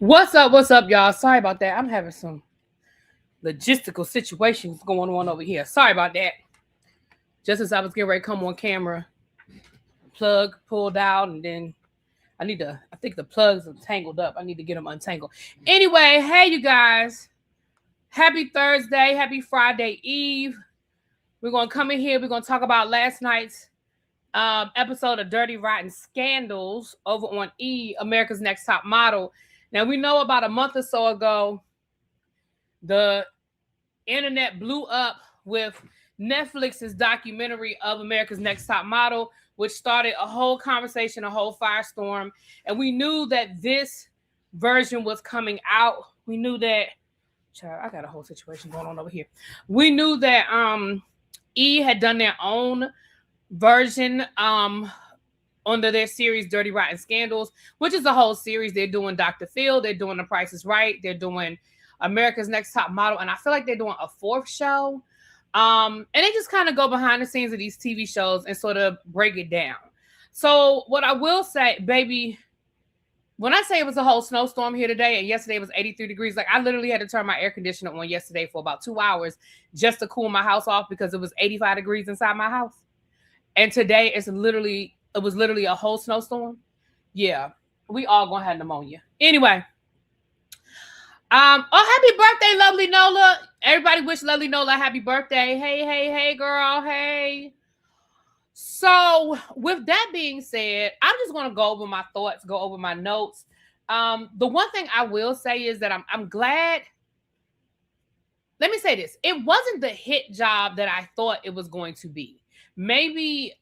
What's up? What's up, y'all? Sorry about that. I'm having some logistical situations going on over here. Sorry about that. Just as I was getting ready to come on camera, plug pulled out, and then I think the plugs are tangled up. I need to get them untangled. Anyway, hey, you guys. Happy Thursday. Happy Friday Eve. We're going to come in here. We're going to talk about last night's episode of Dirty Rotten Scandals over on America's Next Top Model. Now, we know about a month or so ago, the internet blew up with Netflix's documentary of America's Next Top Model, which started a whole conversation, a whole firestorm. And we knew that this version was coming out. We knew that, I got a whole situation going on over here. We knew that E had done their own version under their series Dirty Rotten Scandals, which is a whole series. They're doing Dr. Phil, they're doing The Price is Right, they're doing America's Next Top Model, and I feel like they're doing a fourth show. And they just kind of go behind the scenes of these TV shows and sort of break it down. So what I will say, baby, when I say it was a whole snowstorm here today, and yesterday it was 83 degrees, like I literally had to turn my air conditioner on yesterday for about 2 hours just to cool my house off because it was 85 degrees inside my house. And today it was literally a whole snowstorm. Yeah, we all gonna have pneumonia. Anyway, happy birthday, lovely Nola. Everybody wish lovely Nola a happy birthday. Hey, girl, hey. So with that being said, I'm just gonna go over my thoughts, go over my notes. The one thing I will say is that I'm glad. Let me say this. It wasn't the hit job that I thought it was going to be. Maybe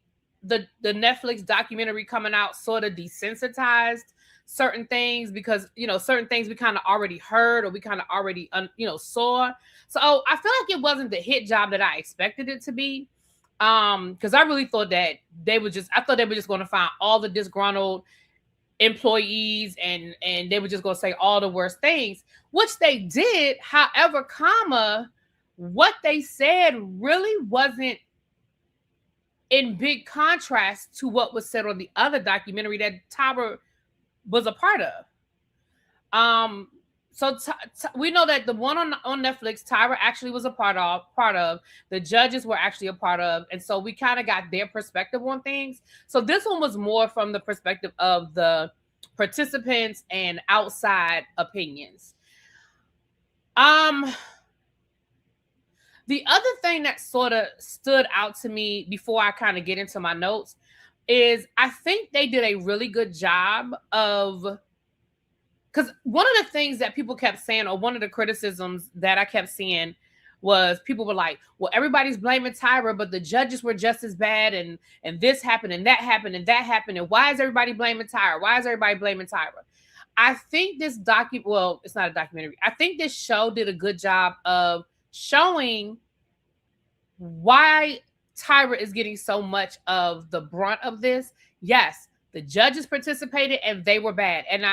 the Netflix documentary coming out sort of desensitized certain things because, certain things we kind of already heard or we kind of already, saw. So I feel like it wasn't the hit job that I expected it to be. Because I really thought that they were just going to find all the disgruntled employees and they were just going to say all the worst things, which they did. However, what they said really wasn't in big contrast to what was said on the other documentary that Tyra was a part of. So we know that the one on Netflix, Tyra actually was a part of. The judges were actually a part of, and so we kind of got their perspective on things. So this one was more from the perspective of the participants and outside opinions. The other thing that sort of stood out to me before I kind of get into my notes is I think they did a really good job of, because one of the things that people kept saying, or one of the criticisms that I kept seeing was people were like, well, everybody's blaming Tyra, but the judges were just as bad, and this happened, and that happened, and that happened, and why is everybody blaming Tyra? Why is everybody blaming Tyra? I think this it's not a documentary. I think this show did a good job of showing why Tyra is getting so much of the brunt of this. Yes, the judges participated and they were bad. And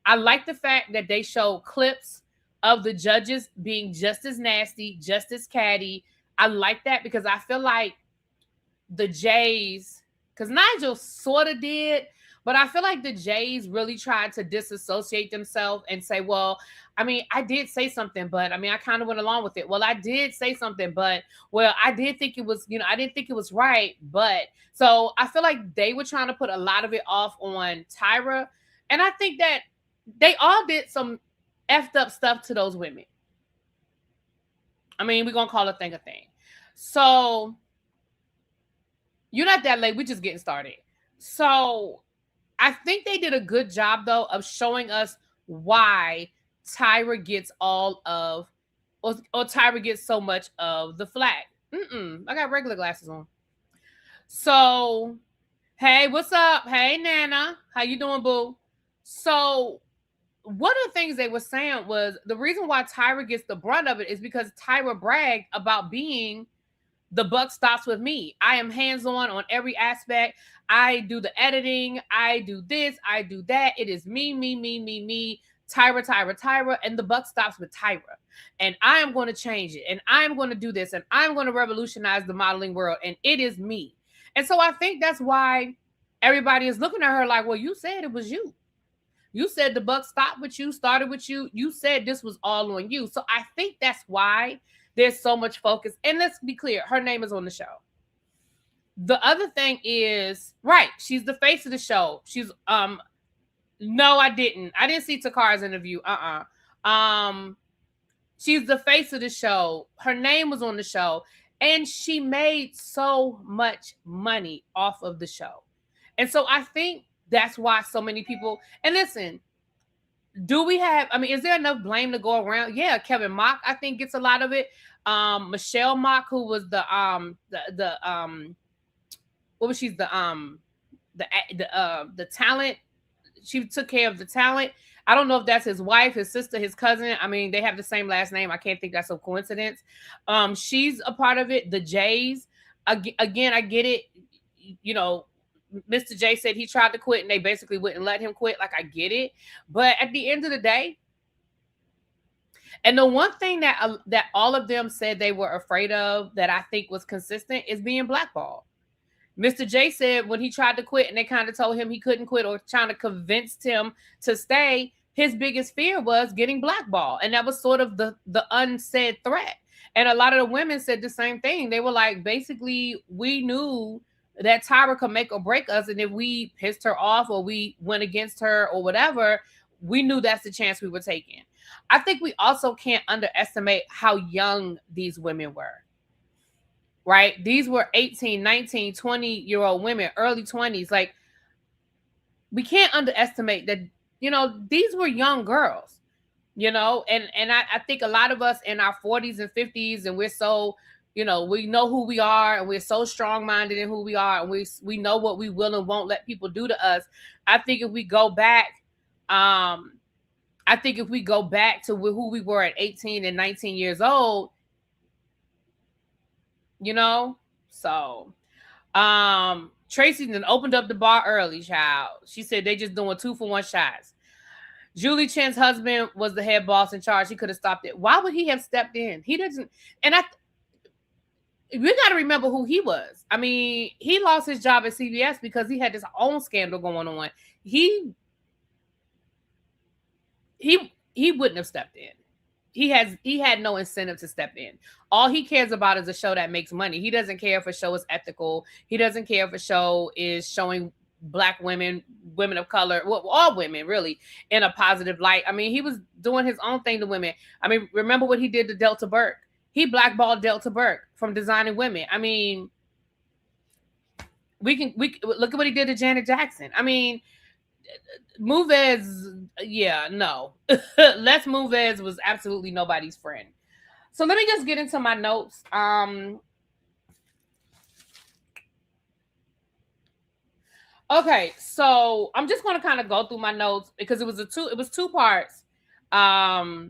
I like the fact that they show clips of the judges being just as nasty, just as catty. I like that because I feel like the Jays, because Nigel sort of did, but I feel like the Jays really tried to disassociate themselves and say, well, I mean, I did say something, but I mean, I kind of went along with it. Well, I did say something, but I did think it was, I didn't think it was right. But so I feel like they were trying to put a lot of it off on Tyra. And I think that they all did some effed up stuff to those women. I mean, we're going to call a thing a thing. So you're not that late. We're just getting started. So I think they did a good job, though, of showing us why Tyra gets all of, or Tyra gets so much of the flack. I got regular glasses on. So, hey, what's up? Hey, Nana. How you doing, boo? So one of the things they were saying was the reason why Tyra gets the brunt of it is because Tyra bragged about being the buck stops with me. I am hands-on on every aspect. I do the editing. I do this. I do that. It is me. Tyra. And the buck stops with Tyra. And I am going to change it. And I'm going to do this. And I'm going to revolutionize the modeling world. And it is me. And so I think that's why everybody is looking at her like, well, you said it was you. You said the buck stopped with you, started with you. You said this was all on you. So I think that's why there's so much focus. And let's be clear, her name is on the show. The other thing is, right, she's the face of the show. She's no, I didn't see Takara's interview. She's the face of the show. Her name was on the show, and she made so much money off of the show. And so I think that's why so many people, and listen, do we have, I mean, is there enough blame to go around? Yeah, Kevin Mock, I think, gets a lot of it. Michelle Mock, who was the what was she, the talent, she took care of the talent. I don't know if that's his wife, his sister, his cousin. I mean, they have the same last name. I can't think that's a coincidence. She's a part of it. The Jays, again, I get it. You know, Mr. J said he tried to quit and they basically wouldn't let him quit. Like, I get it. But at the end of the day, and the one thing that all of them said they were afraid of that I think was consistent is being blackballed. Mr. J said when he tried to quit and they kind of told him he couldn't quit or trying to convince him to stay, his biggest fear was getting blackballed. And that was sort of the unsaid threat. And a lot of the women said the same thing. They were like, basically, we knew that Tyra could make or break us. And if we pissed her off or we went against her or whatever, we knew that's the chance we were taking. I think we also can't underestimate how young these women were. Right? These were 18, 19, 20-year-old women, early 20s. Like, we can't underestimate that, you know, these were young girls, you know, and I think a lot of us in our 40s and 50s, and we're so, you know, we know who we are and we're so strong-minded in who we are, and we know what we will and won't let people do to us. I think if we go back, to who we were at 18 and 19 years old, you know, so Tracy then opened up the bar early, child. She said they just doing 2-for-1 shots. Julie Chen's husband was the head boss in charge. He could have stopped it. Why would he have stepped in? He doesn't. And we got to remember who he was. I mean, he lost his job at CBS because he had his own scandal going on. He wouldn't have stepped in. He had no incentive to step in. All he cares about is a show that makes money. He doesn't care if a show is ethical. He doesn't care if a show is showing Black women, women of color, well, all women really, in a positive light. I mean, he was doing his own thing to women. I mean, remember what he did to Delta Burke? He blackballed Delta Burke from designing women. I mean, we look at what he did to Janet Jackson. I mean, Mouvez, yeah, no. Les Mouvez was absolutely nobody's friend. So let me just get into my notes. Okay, so I'm just going to kind of go through my notes because it was two parts. But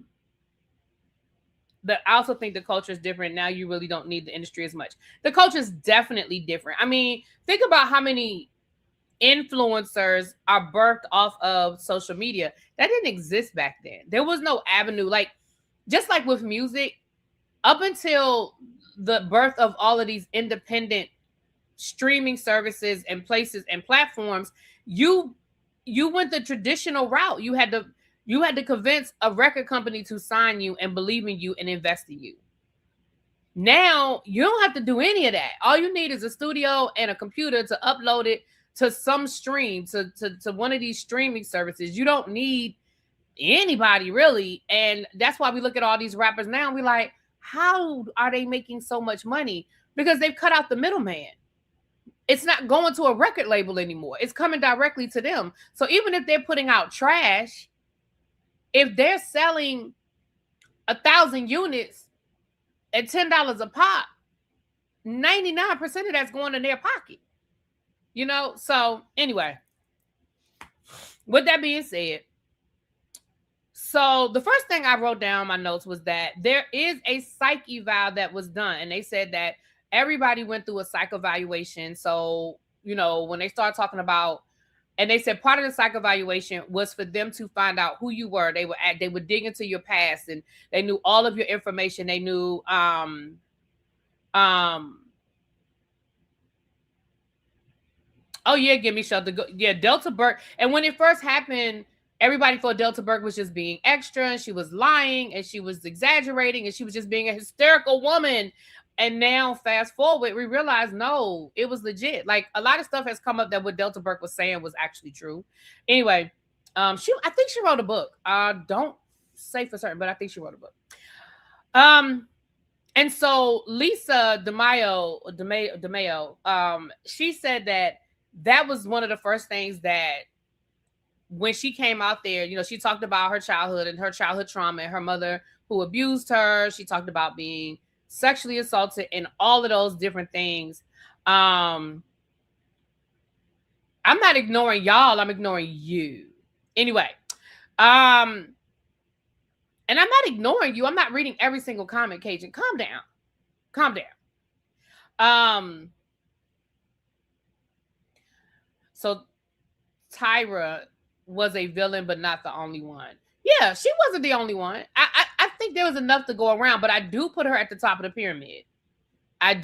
I also think the culture is different. Now you really don't need the industry as much. The culture is definitely different. I mean, think about how many influencers are birthed off of social media. That didn't exist back then. There was no avenue. Like, just like with music, up until the birth of all of these independent streaming services and places and platforms, you went the traditional route. You had to convince a record company to sign you and believe in you and invest in you. Now you don't have to do any of that. All you need is a studio and a computer to upload it to some stream, to one of these streaming services. You don't need anybody really. And that's why we look at all these rappers now and we're like, how are they making so much money? Because they've cut out the middleman. It's not going to a record label anymore. It's coming directly to them. So even if they're putting out trash, if they're selling 1,000 units at $10 a pop, 99% of that's going in their pocket. You know, so anyway, with that being said, so the first thing I wrote down in my notes was that there is a psych eval that was done. And they said that everybody went through a psych evaluation. So, you know, when they start talking about, and they said part of the psych evaluation was for them to find out who you were. They would dig into your past and they knew all of your information. They knew, oh yeah, give me shelter. Yeah, Delta Burke. And when it first happened, everybody thought Delta Burke was just being extra and she was lying and she was exaggerating and she was just being a hysterical woman. And now, fast forward, we realize no, it was legit. Like a lot of stuff has come up that what Delta Burke was saying was actually true. Anyway, I think she wrote a book. Don't say for certain, but I think she wrote a book. And so Lisa DeMayo, she said that was one of the first things that when she came out there, she talked about her childhood and her childhood trauma and her mother who abused her. She talked about being sexually assaulted and all of those different things. I'm not ignoring y'all. I'm ignoring you. Anyway, and I'm not ignoring you. I'm not reading every single comment, Cajun. Calm down. Calm down. So Tyra was a villain, but not the only one. Yeah, she wasn't the only one. I think there was enough to go around, but I do put her at the top of the pyramid. But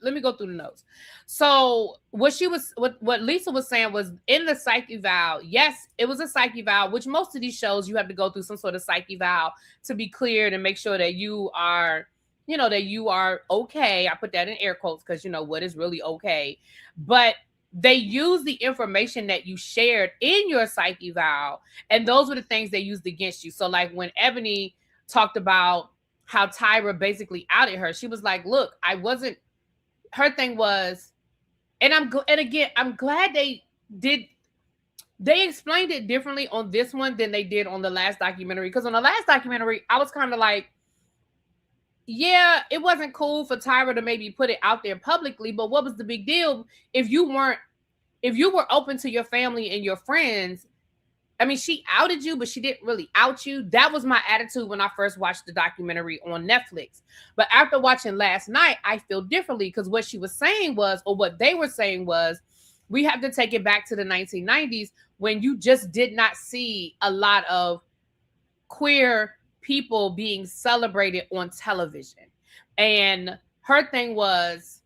let me go through the notes. So what Lisa was saying was in the psych eval. Yes, it was a psych eval, which most of these shows you have to go through some sort of psych eval to be cleared and make sure that you are, that you are okay. I put that in air quotes because what is really okay. But they use the information that you shared in your psych eval, and those were the things they used against you. So like when Ebony talked about how Tyra basically outed her, she was like, look, her thing was, and I'm glad they explained it differently on this one than they did on the last documentary. Because on the last documentary, I was kind of like, yeah, it wasn't cool for Tyra to maybe put it out there publicly, but what was the big deal if you were open to your family and your friends? I mean, she outed you, but she didn't really out you. That was my attitude when I first watched the documentary on Netflix. But after watching last night, I feel differently because what she was saying was, or what they were saying was, we have to take it back to the 1990s when you just did not see a lot of queer people being celebrated on television. And her thing was,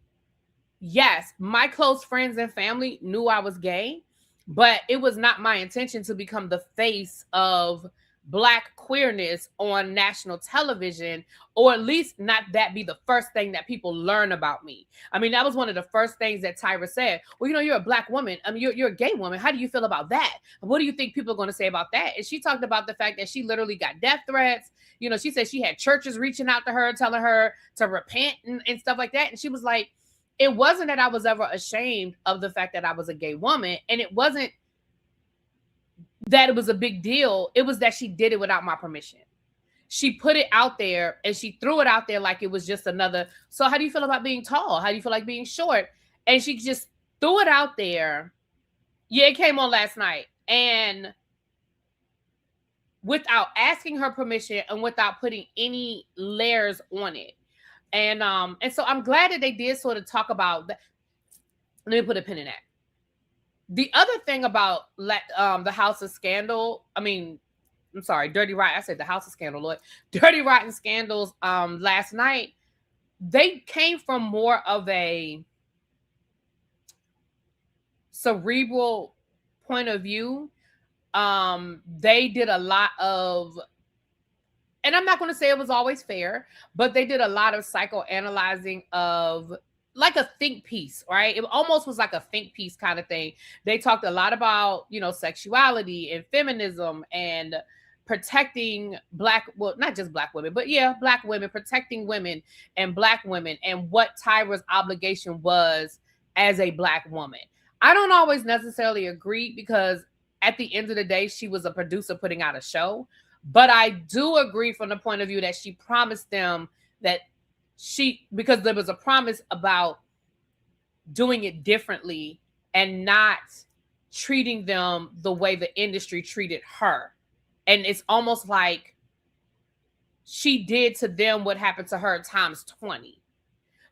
yes, my close friends and family knew I was gay, but it was not my intention to become the face of Black queerness on national television, or at least not that be the first thing that people learn about me. I mean, that was one of the first things that Tyra said. Well, you're a Black woman. I mean, you're a gay woman. How do you feel about that? What do you think people are going to say about that? And she talked about the fact that she literally got death threats. She said she had churches reaching out to her, telling her to repent and stuff like that. And she was like, it wasn't that I was ever ashamed of the fact that I was a gay woman. And it wasn't that it was a big deal. It was that she did it without my permission. She put it out there and she threw it out there like it was just another. So how do you feel about being tall? How do you feel like being short? And she just threw it out there. Yeah, it came on last night. And without asking her permission and without putting any layers on it. And so I'm glad that they did sort of talk about that. Let me put a pin in that. The other thing about the House of Scandal, Dirty Rotten. I said the House of Scandal, Lord. Dirty Rotten Scandals last night, they came from more of a cerebral point of view. They did a lot of, and I'm not going to say it was always fair, but they did a lot of psychoanalyzing of like a think piece, right? It almost was like a think piece kind of thing. They talked a lot about, sexuality and feminism and protecting not just Black women, but yeah, Black women, protecting women and Black women and what Tyra's obligation was as a Black woman. I don't always necessarily agree because at the end of the day, she was a producer putting out a show. But I do agree from the point of view that she promised them that because there was a promise about doing it differently and not treating them the way the industry treated her. And it's almost like she did to them what happened to her times 20.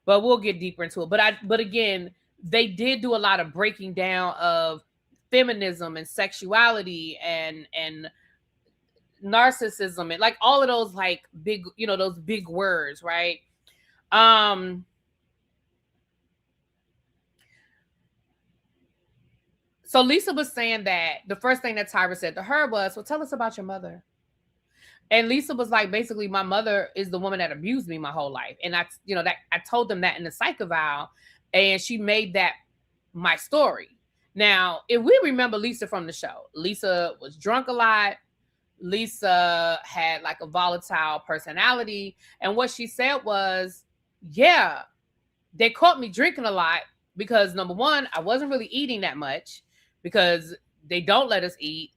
But we'll get deeper into it. But again, they did do a lot of breaking down of feminism and sexuality and narcissism and like all of those like big, those big words, right? So Lisa was saying that the first thing that Tyra said to her was, well, tell us about your mother. And Lisa was like, basically, my mother is the woman that abused me my whole life. And I, that I told them that in the psych eval, and she made that my story. Now, if we remember Lisa from the show, Lisa was drunk a lot. Lisa had like a volatile personality. And what she said was, yeah, they caught me drinking a lot because number one, I wasn't really eating that much because they don't let us eat.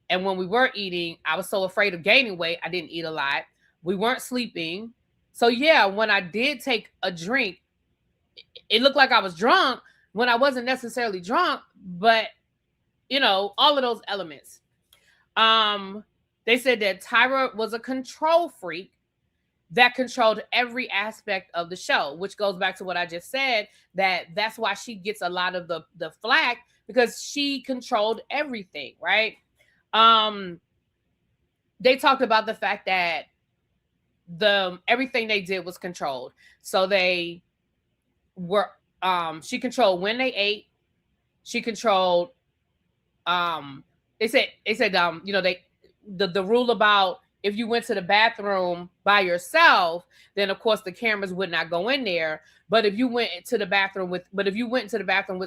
And when we were eating, I was so afraid of gaining weight, I didn't eat a lot. We weren't sleeping. So yeah, when I did take a drink, it looked like I was drunk when I wasn't necessarily drunk, but all of those elements. They said that Tyra was a control freak that controlled every aspect of the show, which goes back to what I just said, that's why she gets a lot of the flack, because she controlled everything, right? They talked about the fact that everything they did was controlled. So they were she controlled when they ate. She controlled they said the rule about if you went to the bathroom by yourself, then of course the cameras would not go in there. But if you went to the bathroom with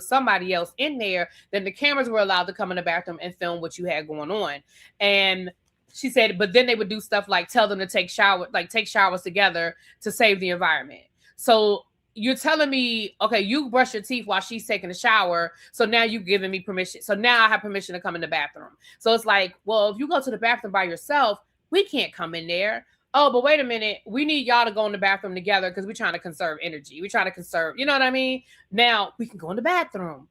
somebody else in there, then the cameras were allowed to come in the bathroom and film what you had going on. And she said, but then they would do stuff like tell them to take showers together to save the environment. So you're telling me, okay, you brush your teeth while she's taking a shower. So now you've given me permission. So now I have permission to come in the bathroom. So it's like, well, if you go to the bathroom by yourself, we can't come in there. Oh, but wait a minute. We need y'all to go in the bathroom together because we're trying to conserve energy. We're trying to conserve, you know what I mean? Now we can go in the bathroom.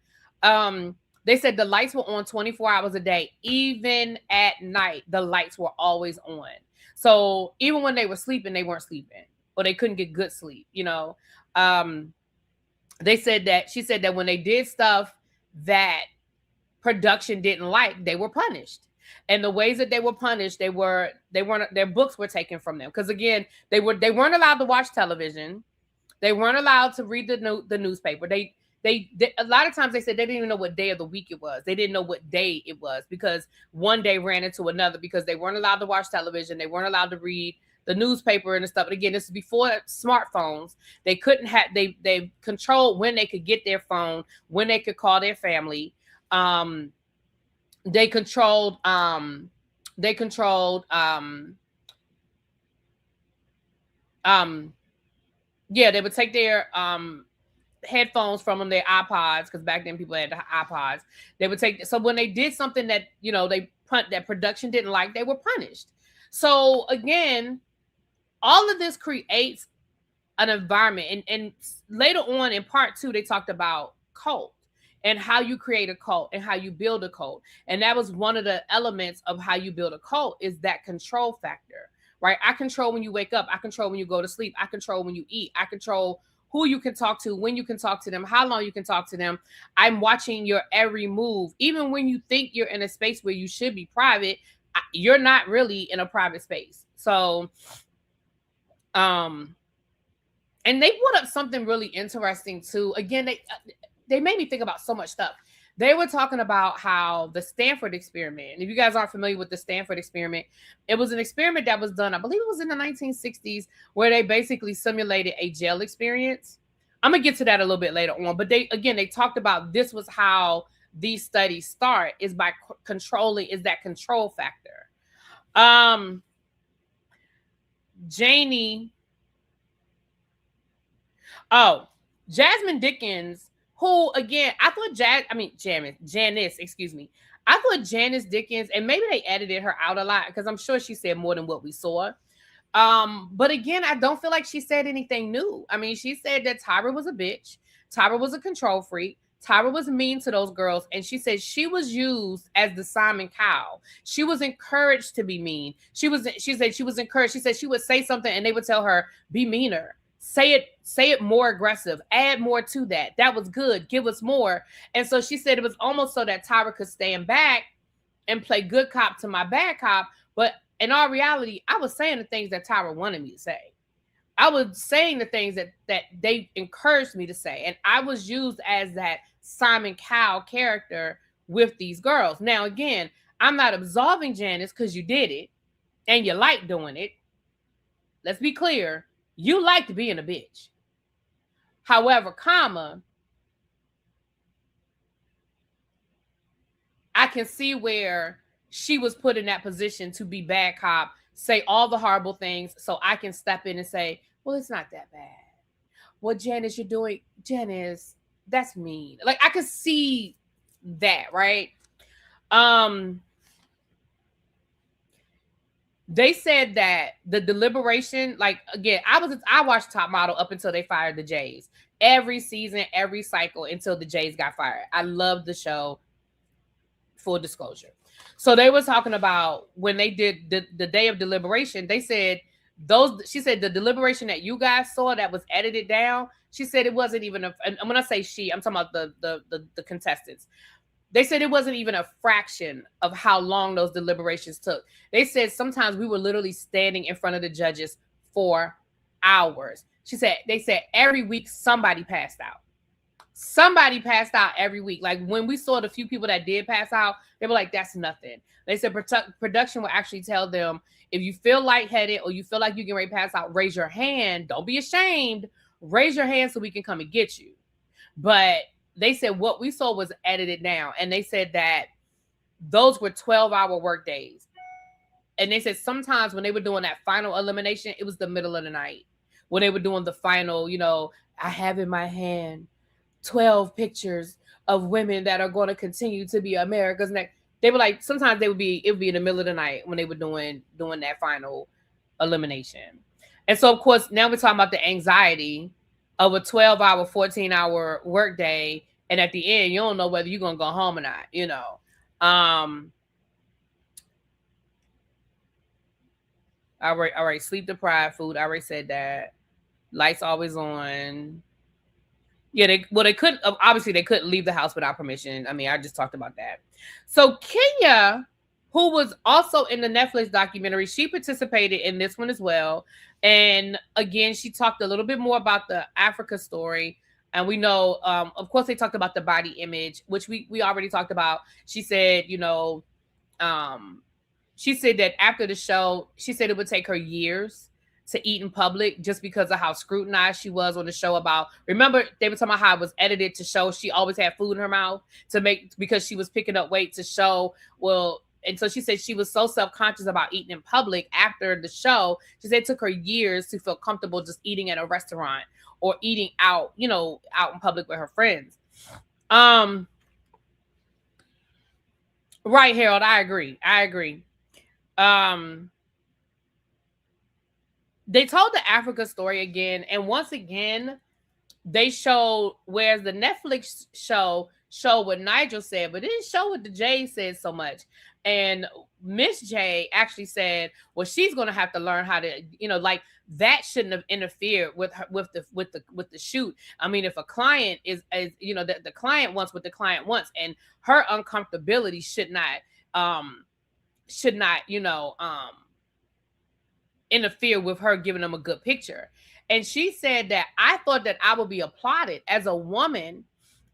They said the lights were on 24 hours a day. Even at night, the lights were always on. So even when they were sleeping, they weren't sleeping, or they couldn't get good sleep, They said that she said that when they did stuff that production didn't like, they were punished. And the ways that they were punished, their books were taken from them. Because again, they weren't allowed to watch television. They weren't allowed to read the newspaper. They a lot of times they said they didn't even know what day of the week it was. They didn't know what day it was because one day ran into another, because they weren't allowed to watch television. They weren't allowed to read the newspaper and stuff. But again, this is before smartphones. They couldn't have, they controlled when they could get their phone, when they could call their family. They controlled they would take their headphones from them, their iPods, because back then people had the iPods. They would take, so when they did something that that production didn't like, they were punished. So again, all of this creates an environment. And later on in part 2, they talked about cult and how you create a cult and how you build a cult. And that was one of the elements of how you build a cult, is that control factor, right? I control when you wake up. I control when you go to sleep. I control when you eat. I control who you can talk to, when you can talk to them, how long you can talk to them. I'm watching your every move. Even when you think you're in a space where you should be private, you're not really in a private space. So, and they put up something really interesting too. Again, they made me think about so much stuff. They were talking about how the Stanford experiment, and if you guys aren't familiar with the Stanford experiment, it was an experiment that was done, I believe it was in the 1960s, where they basically simulated a jail experience. I'm going to get to that a little bit later on, but they talked about this was how these studies start, is by controlling, is that control factor. Jasmine Dickens, who, again, I thought Janice, excuse me. I thought Janice Dickens, and maybe they edited her out a lot because I'm sure she said more than what we saw. But again, I don't feel like she said anything new. I mean, she said that Tyra was a bitch. Tyra was a control freak. Tyra was mean to those girls. And she said she was used as the Simon Cowell. She was encouraged to be mean. She said she was encouraged. She said she would say something and they would tell her, be meaner. Say it more aggressive. Add more to that. That was good. Give us more. And so she said it was almost so that Tyra could stand back and play good cop to my bad cop. But in all reality, I was saying the things that Tyra wanted me to say. I was saying the things that they encouraged me to say. And I was used as that Simon Cowell character with these girls. Now, again, I'm not absolving Janice because you did it and you like doing it. Let's be clear. You liked being a bitch. However, I can see where she was put in that position to be bad cop, say all the horrible things, so I can step in and say, well, it's not that bad. What Janice you're doing, Janice, that's mean. Like, I could see that, right? They said that the deliberation, like, again, I watched Top Model up until they fired the Jays. Every season, every cycle until the Jays got fired. I loved the show, full disclosure. So they were talking about when they did the day of deliberation, they said she said the deliberation that you guys saw that was edited down, she said it wasn't even and when I say she, I'm talking about the contestants. They said it wasn't even a fraction of how long those deliberations took. They said sometimes we were literally standing in front of the judges for hours. They said every week somebody passed out. Somebody passed out every week. Like, when we saw the few people that did pass out, they were like, that's nothing. They said production will actually tell them, if you feel lightheaded or you feel like you can ready to pass out, raise your hand. Don't be ashamed. Raise your hand so we can come and get you. But they said what we saw was edited down. And they said that those were 12-hour work days. And they said sometimes when they were doing that final elimination, it was the middle of the night. When they were doing the final, I have in my hand 12 pictures of women that are going to continue to be America's next. They were like, sometimes it would be in the middle of the night when they were doing that final elimination. And so, of course, now we're talking about the anxiety of a 12-hour, 14-hour workday, and at the end, you don't know whether you're going to go home or not, All right, sleep deprived, food, I already said that. Lights always on. Yeah, they couldn't, obviously they couldn't leave the house without permission. I mean, I just talked about that. So Kenya, who was also in the Netflix documentary, she participated in this one as well. And again, she talked a little bit more about the Africa story. And we know, of course, they talked about the body image, which we already talked about. She said, she said that after the show, she said it would take her years to eat in public just because of how scrutinized she was on the show about, remember, they were talking about how it was edited to show she always had food in her mouth because she was picking up weight to show, and so she said she was so self-conscious about eating in public after the show. She said it took her years to feel comfortable just eating at a restaurant or eating out, out in public with her friends. Right, Harold, I agree. They told the Africa story again, and once again, they showed, whereas the Netflix show what Nigel said, but it didn't show what the J said so much. And Miss J actually said, well, she's going to have to learn how to, like, that shouldn't have interfered with her, with the shoot. I mean, if a client is the client wants what the client wants, and her uncomfortability should not interfere with her giving them a good picture. And she said that I thought that I would be applauded as a woman.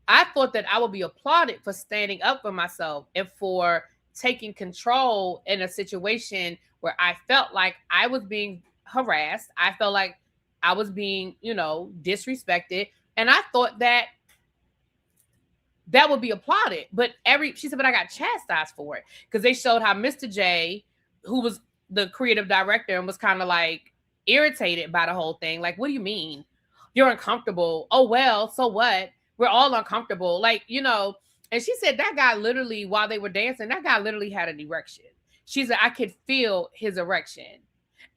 I thought that I would be applauded for standing up for myself and for taking control in a situation where I felt like I was being harassed. I felt like I was being, disrespected. And I thought that would be applauded. But she said, but I got chastised for it, because they showed how Mr. J, who was the creative director, and was kind of like irritated by the whole thing. Like, what do you mean? You're uncomfortable. Oh, well, so what? We're all uncomfortable. Like, and she said that guy literally, while they were dancing, that guy literally had an erection. She said, I could feel his erection.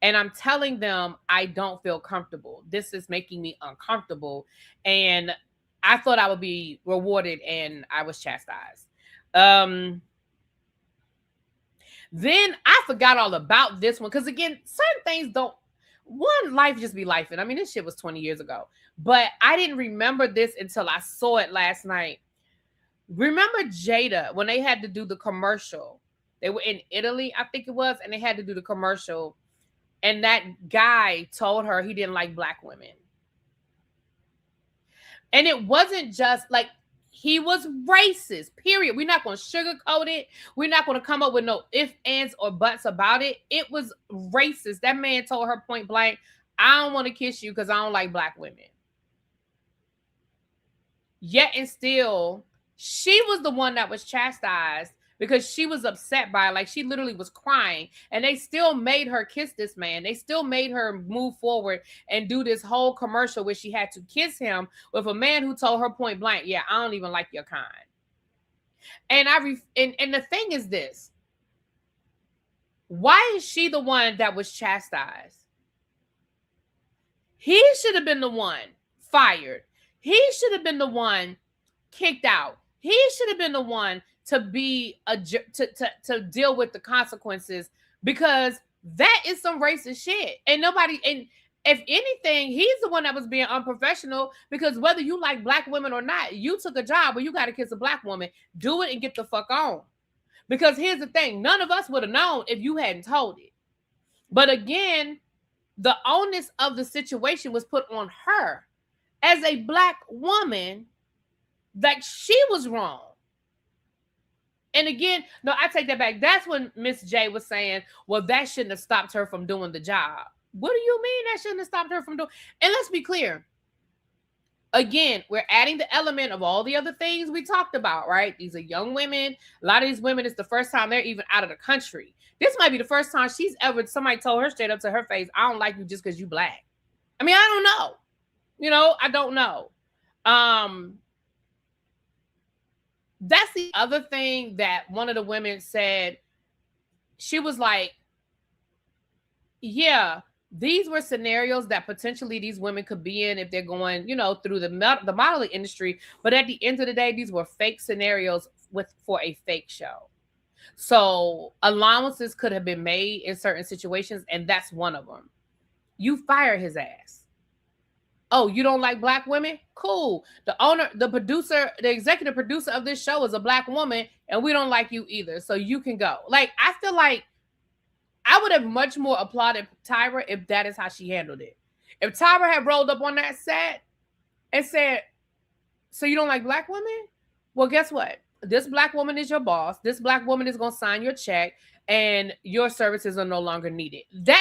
And I'm telling them, I don't feel comfortable. This is making me uncomfortable. And I thought I would be rewarded, and I was chastised. Then I forgot all about this one, because again, certain things life just be life. And I mean, this shit was 20 years ago, but I didn't remember this until I saw it last night. Remember Jada, when they had to do the commercial? They were in Italy, I think it was, and they had to do the commercial. And that guy told her he didn't like black women. And it wasn't just like, He was racist, period. We're not going to sugarcoat it. We're not going to come up with no ifs, ands, or buts about it. It was racist. That man told her point blank, I don't want to kiss you because I don't like black women. Yet and still, she was the one that was chastised because she was upset by it. Like, she literally was crying. And they still made her kiss this man. They still made her move forward and do this whole commercial where she had to kiss him with a man who told her point blank, yeah, I don't even like your kind. And and the thing is this. Why is she the one that was chastised? He should have been the one fired. He should have been the one kicked out. He should have been the one to be to deal with the consequences, because that is some racist shit. And if anything, he's the one that was being unprofessional, because whether you like black women or not, you took a job where you got to kiss a black woman. Do it and get the fuck on. Because here's the thing, none of us would have known if you hadn't told it. But again, the onus of the situation was put on her as a black woman, that she was wrong. And again, no, I take that back. That's when Miss J was saying, well, that shouldn't have stopped her from doing the job. What do you mean that shouldn't have stopped her from doing? And let's be clear. Again, we're adding the element of all the other things we talked about, right? These are young women. A lot of these women, it's the first time they're even out of the country. This might be the first time somebody told her straight up to her face, I don't like you just because you black. I mean, I don't know. I don't know. That's the other thing that one of the women said. She was like, yeah, these were scenarios that potentially these women could be in if they're going, through the modeling industry. But at the end of the day, these were fake scenarios for a fake show. So allowances could have been made in certain situations, and that's one of them. You fire his ass. Oh, you don't like black women? Cool. The owner, the producer, the executive producer of this show is a black woman, and we don't like you either. So you can go. Like, I feel like I would have much more applauded Tyra if that is how she handled it. If Tyra had rolled up on that set and said, so you don't like black women? Well, guess what? This black woman is your boss. This black woman is going to sign your check, and your services are no longer needed. Do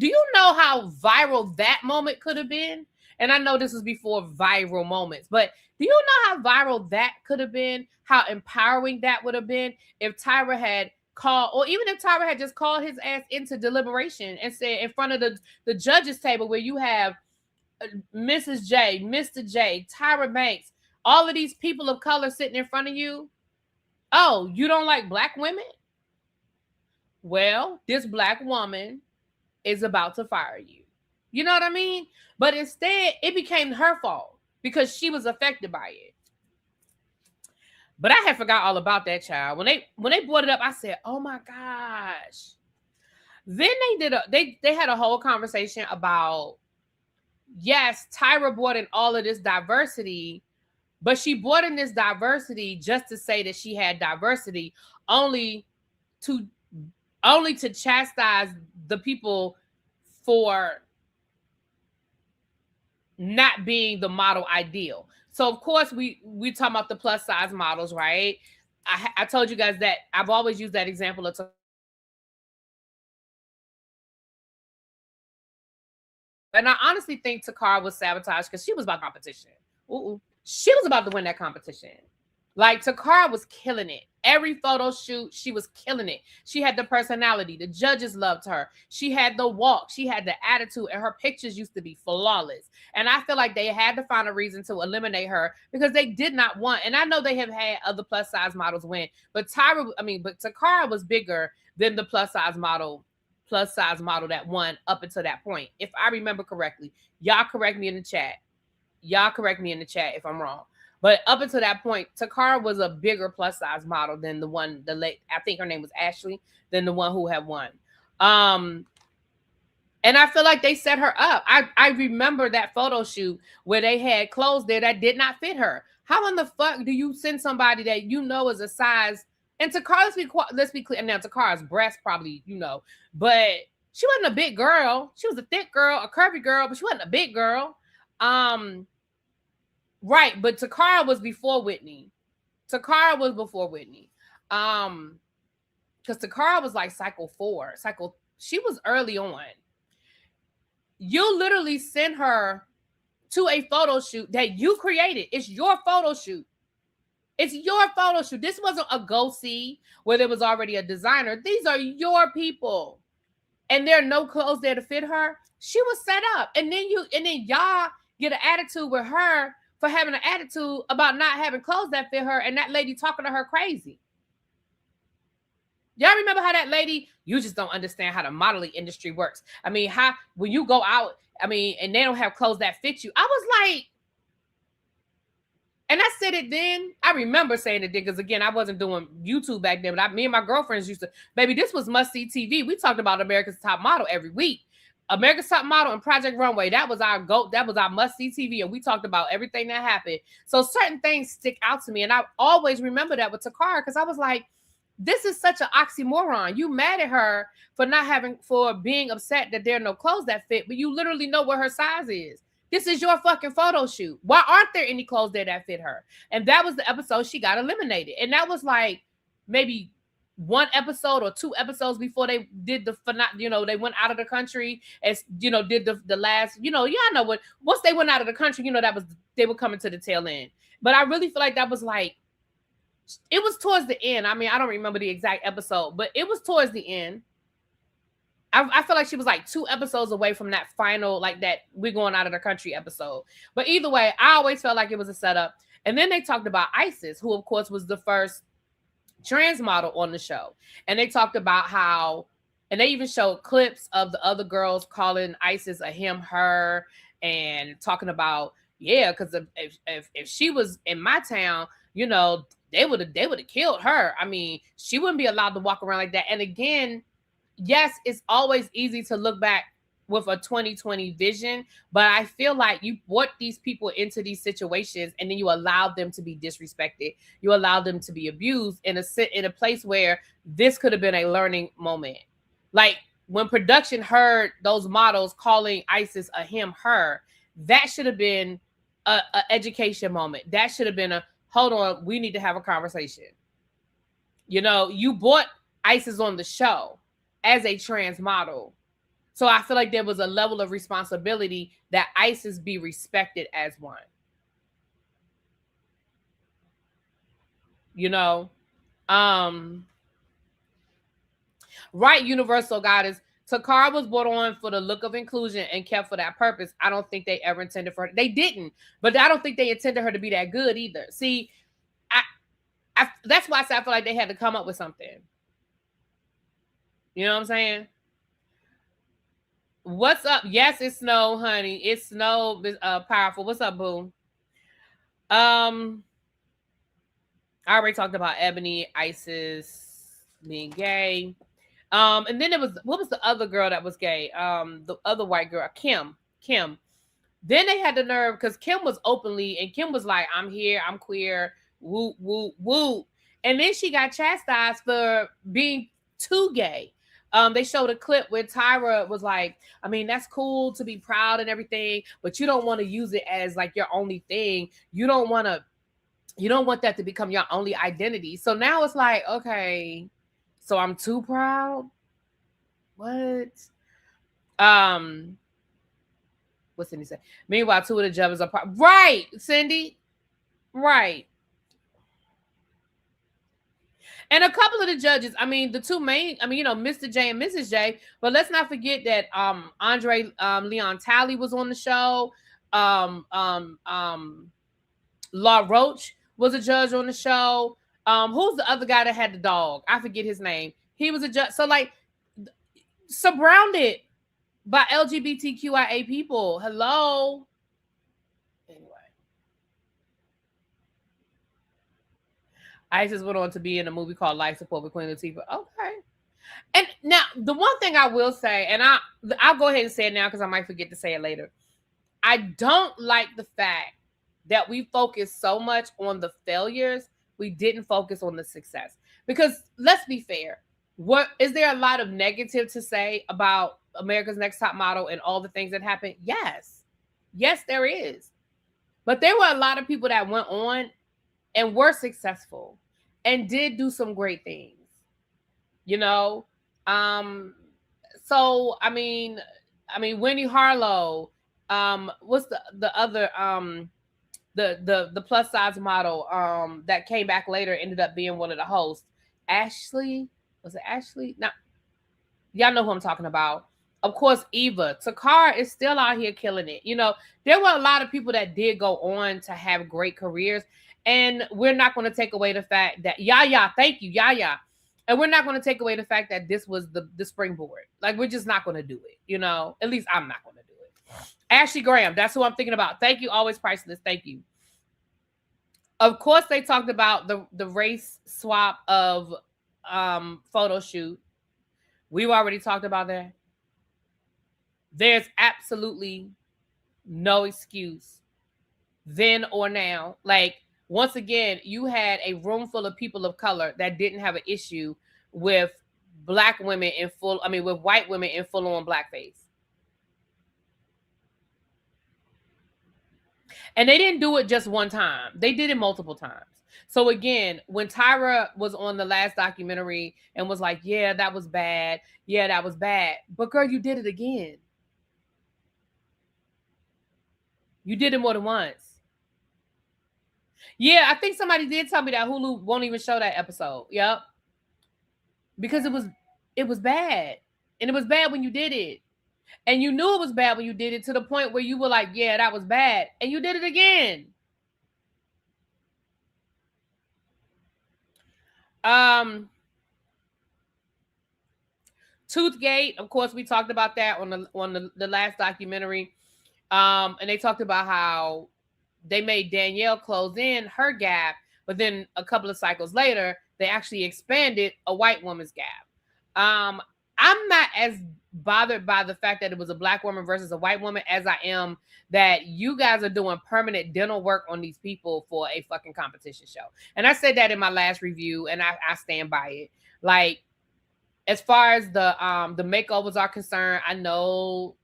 you know how viral that moment could have been? And I know this was before viral moments, but do you know how viral that could have been? How empowering that would have been if Tyra had called, or even if Tyra had just called his ass into deliberation and said in front of the judges table where you have Mrs. J, Mr. J, Tyra Banks, all of these people of color sitting in front of you. Oh, you don't like black women? Well, this black woman is about to fire you. You know what I mean? But instead, it became her fault because she was affected by it. But I had forgot all about that, child. When they brought it up, I said, "Oh my gosh!" Then they had a whole conversation about, yes, Tyra brought in all of this diversity, but she brought in this diversity just to say that she had diversity, only to chastise the people for not being the model ideal. So of course we talking about the plus size models, right? I told you guys that I've always used that example of, and I honestly think Takara was sabotaged because she was about competition. She was about to win that competition. Like, Takara was killing it. Every photo shoot, she was killing it. She had the personality. The judges loved her. She had the walk. She had the attitude. And her pictures used to be flawless. And I feel like they had to find a reason to eliminate her because they did not want. And I know they have had other plus size models win. But Takara was bigger than the plus size model that won up until that point. If I remember correctly. Y'all correct me in the chat. If I'm wrong. But up until that point, Takara was a bigger plus size model than I think her name was Ashley, than the one who had won. And I feel like they set her up. I remember that photo shoot where they had clothes there that did not fit her. How in the fuck do you send somebody that you know is a size? And Takara, let's be clear. Now, Takara's breast probably, but she wasn't a big girl. She was a thick girl, a curvy girl, but she wasn't a big girl. Right, but Takara was before Whitney. Takara was before Whitney. Because Takara was like cycle 4. She was early on. You literally sent her to a photo shoot that you created. It's your photo shoot. It's your photo shoot. This wasn't a go see where there was already a designer. These are your people. And there are no clothes there to fit her. She was set up. And then y'all get an attitude with her for having an attitude about not having clothes that fit her, and that lady talking to her crazy. Y'all remember how that lady, you just don't understand how the modeling industry works. I mean, how when you go out, I mean, and they don't have clothes that fit you. I was like, and I said it then. I remember saying it then because, again, I wasn't doing YouTube back then. But me and my girlfriends used to, baby, this was must-see TV. We talked about America's Top Model every week. America's Top Model and Project Runway, that was our must-see TV. And we talked about everything that happened. So certain things stick out to me. And I always remember that with Takara because I was like, this is such an oxymoron. You mad at her for being upset that there are no clothes that fit, but you literally know what her size is. This is your fucking photo shoot. Why aren't there any clothes there that fit her? And that was the episode she got eliminated. And that was like maybe 1 episode or 2 episodes before they did they went out of the country and, did the last, y'all know what, once they went out of the country, they were coming to the tail end. But I really feel like that was like, it was towards the end. I mean, I don't remember the exact episode, but it was towards the end. I feel like she was like 2 episodes away from that final, like that we're going out of the country episode. But either way, I always felt like it was a setup. And then they talked about Isis, who of course was the first trans model on the show. And they talked about how, and they even showed clips of the other girls calling Isis a him, her, and talking about, yeah, because if she was in my town, they would have killed her. I mean, she wouldn't be allowed to walk around like that. And again, yes, it's always easy to look back with a 2020 vision, but I feel like you brought these people into these situations and then you allowed them to be disrespected. You allowed them to be abused in a place where this could have been a learning moment. Like when production heard those models calling Isis a him, her, that should have been a education moment. That should have been hold on, we need to have a conversation. You brought Isis on the show as a trans model. So I feel like there was a level of responsibility that Isis be respected as one. Right, Universal Goddess. Takara was brought on for the look of inclusion and kept for that purpose. I don't think they ever intended for her. They didn't, but I don't think they intended her to be that good either. See, I that's why I said I feel like they had to come up with something. You know what I'm saying? What's up? Yes, it's Snow, honey. It's Snow, powerful. What's up, boo? I already talked about Ebony, Isis being gay. And then what was the other girl that was gay? The other white girl, Kim. Then they had the nerve because Kim was openly, and Kim was like, I'm here, I'm queer, woo, woo, woo. And then she got chastised for being too gay. They showed a clip where Tyra was like, I mean, that's cool to be proud and everything, but you don't want to use it as like your only thing. You don't want that to become your only identity. So now it's like, okay, so I'm too proud? What? What's Cindy say? Meanwhile, 2 of the judges are right, Cindy. Right. And a couple of the judges, I mean, the 2 main, Mr. J and Mrs. J, but let's not forget that Andre Leon Talley was on the show. La Roach was a judge on the show. Who's the other guy that had the dog? I forget his name. He was a judge. So like surrounded by LGBTQIA people. Hello. Anyway. Isis went on to be in a movie called Life Support with Queen Latifah. Okay. And now the one thing I will say, and I'll go ahead and say it now because I might forget to say it later. I don't like the fact that we focus so much on the failures. We didn't focus on the success. Because let's be fair. What is there a lot of negative to say about America's Next Top Model and all the things that happened? Yes. Yes, there is. But there were a lot of people that went on and were successful and did do some great things, you know. So Winnie Harlow, what's the other the plus size model that came back later, ended up being one of the hosts. Ashley, was it Ashley? No, y'all know who I'm talking about. Of course, Eva. Takara is still out here killing it. You know, there were a lot of people that did go on to have great careers, and we're not going to take away the fact that Yaya, thank you, Yaya. And we're not going to take away the fact that this was the springboard. Like, we're just not going to do it, you know? At least I'm not going to do it. Ashley Graham, that's who I'm thinking about. Thank you, always priceless. Thank you. Of course, they talked about the race swap of photo shoot. We've already talked about that. There's absolutely no excuse then or now. Like, once again, you had a room full of people of color that didn't have an issue with black women in with white women in full on blackface. And they didn't do it just one time. They did it multiple times. So again, when Tyra was on the last documentary and was like, yeah, that was bad. Yeah, that was bad. But girl, you did it again. You did it more than once. Yeah, I think somebody did tell me that Hulu won't even show that episode. Yep. Because it was bad. And it was bad when you did it. And you knew it was bad when you did it, to the point where you were like, yeah, that was bad. And you did it again. Toothgate, of course, we talked about that on the last documentary. And they talked about how they made Danielle close in her gap, but then a couple of cycles later, they actually expanded a white woman's gap. I'm not as bothered by the fact that it was a black woman versus a white woman as I am that you guys are doing permanent dental work on these people for a fucking competition show. And I said that in my last review, and I stand by it. Like, as far as the makeovers are concerned, I know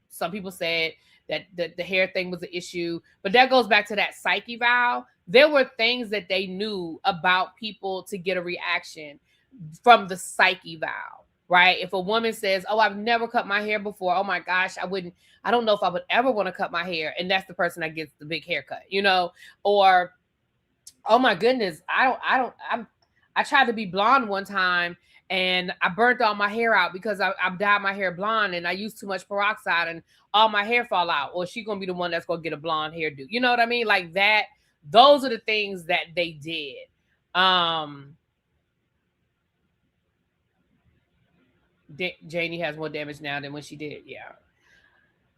some people said that the hair thing was an issue, but that goes back to that psyche vow. There were things that they knew about people to get a reaction from the psyche vow, right? If a woman says, oh, I've never cut my hair before, oh my gosh, I don't know if I would ever want to cut my hair, and that's the person that gets the big haircut, you know? Or, oh my goodness, I tried to be blonde one time and I burnt all my hair out because I dyed my hair blonde and I used too much peroxide and all my hair fall out. Or she's going to be the one that's going to get a blonde hairdo. You know what I mean? Like that. Those are the things that they did. Janie has more damage now than when she did. Yeah.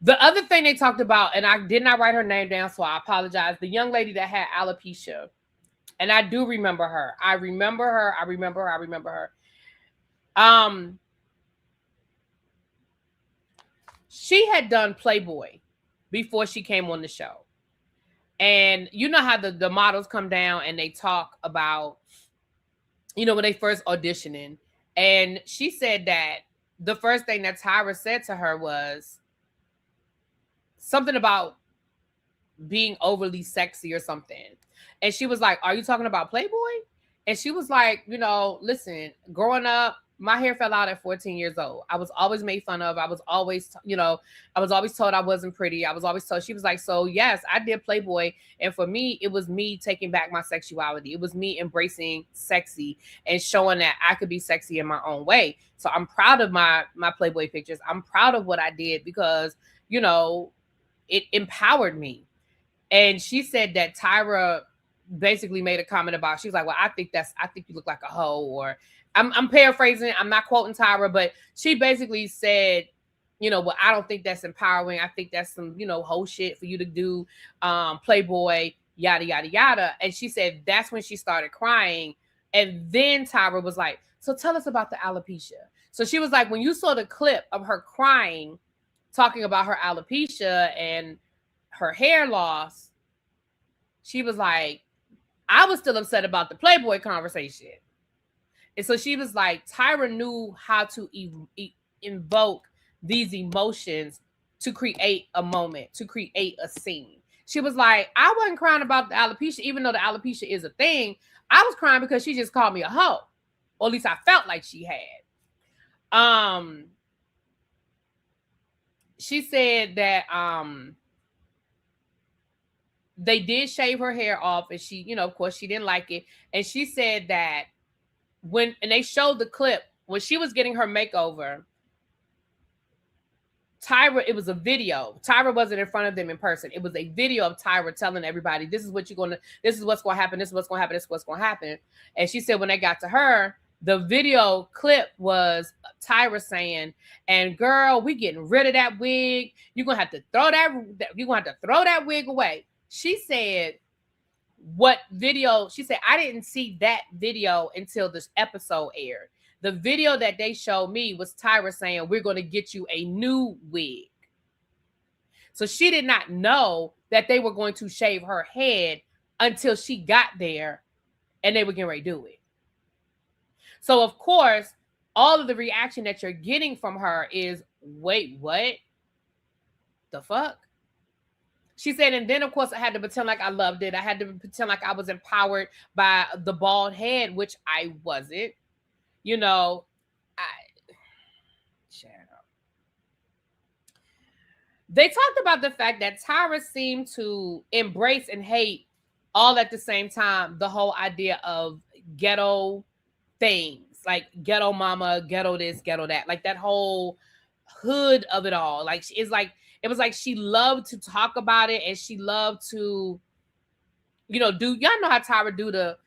The other thing they talked about, and I did not write her name down, so I apologize. The young lady that had alopecia. And I do remember her. I remember her. She had done Playboy before she came on the show. And you know how the models come down and they talk about, you know, when they first auditioning. And she said that the first thing that Tyra said to her was something about being overly sexy or something. And she was like, are you talking about Playboy? And she was like, you know, listen, growing up, my hair fell out at 14 years old. I was always made fun of. I was always, you know, I was always told I wasn't pretty. I was always told. She was like, so yes, I did Playboy. And for me, it was me taking back my sexuality. It was me embracing sexy and showing that I could be sexy in my own way. So I'm proud of my Playboy pictures. I'm proud of what I did because, you know, it empowered me. And she said that Tyra basically made a comment about, she's like, well, I think you look like a hoe, or I'm paraphrasing, I'm not quoting Tyra, but she basically said, you know, well, I don't think that's empowering. I think that's some, you know, hoe shit for you to do, Playboy, yada, yada, yada. And she said that's when she started crying. And then Tyra was like, so tell us about the alopecia. So she was like, when you saw the clip of her crying, talking about her alopecia and her hair loss, she was like, I was still upset about the Playboy conversation. And so she was like, Tyra knew how to invoke these emotions to create a moment, to create a scene. She was like, I wasn't crying about the alopecia, even though the alopecia is a thing. I was crying because she just called me a hoe. Or at least I felt like she had. She said that they did shave her hair off, and she, you know, of course, she didn't like it. And she said that and they showed the clip when she was getting her makeover, Tyra, it was a video. Tyra wasn't in front of them in person. It was a video of Tyra telling everybody, this is what's going to happen. This is what's going to happen. This is what's going to happen. And she said when they got to her, the video clip was Tyra saying, and girl, we getting rid of that wig. You're going to have to throw that wig away. She said, what video? She said, I didn't see that video until this episode aired. The video that they showed me was Tyra saying, we're going to get you a new wig. So she did not know that they were going to shave her head until she got there and they were getting ready to do it. So, of course, all of the reaction that you're getting from her is, wait, what? The fuck? She said, and then, of course, I had to pretend like I loved it. I had to pretend like I was empowered by the bald head, which I wasn't. You know, shut up. They talked about the fact that Tyra seemed to embrace and hate all at the same time the whole idea of ghetto things, like ghetto mama, ghetto this, ghetto that, like that whole hood of it all. Like it was like she loved to talk about it, and she loved to, you know, y'all know how Tyra do the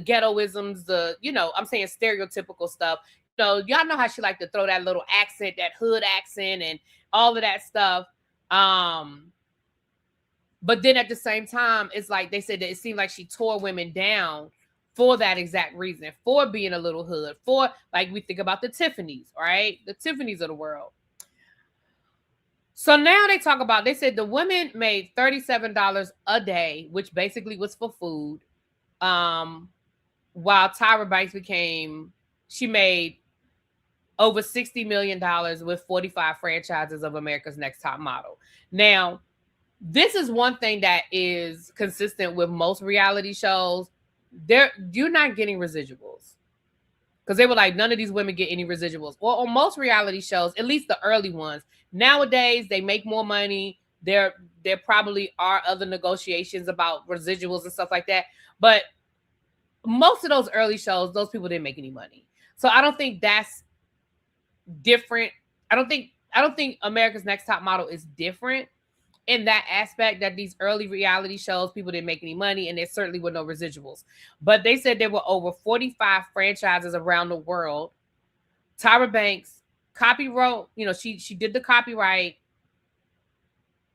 ghettoisms, I'm saying stereotypical stuff. You know, y'all know how she like to throw that little accent, that hood accent and all of that stuff. But then at the same time, it's like they said that it seemed like she tore women down for that exact reason, for being a little hood, for, like, we think about the Tiffany's, right? The Tiffany's of the world. So now they said the women made $37 a day, which basically was for food. While Tyra Banks she made over $60 million with 45 franchises of America's Next Top Model. Now, this is one thing that is consistent with most reality shows. You're not getting residuals. Because they were like, none of these women get any residuals. Well, on most reality shows, at least the early ones, nowadays they make more money. There probably are other negotiations about residuals and stuff like that. But most of those early shows, those people didn't make any money. So I don't think that's different. I don't think America's Next Top Model is different in that aspect, that these early reality shows, people didn't make any money, and there certainly were no residuals. But they said there were over 45 franchises around the world. Tyra Banks copywrote, she did the copyright,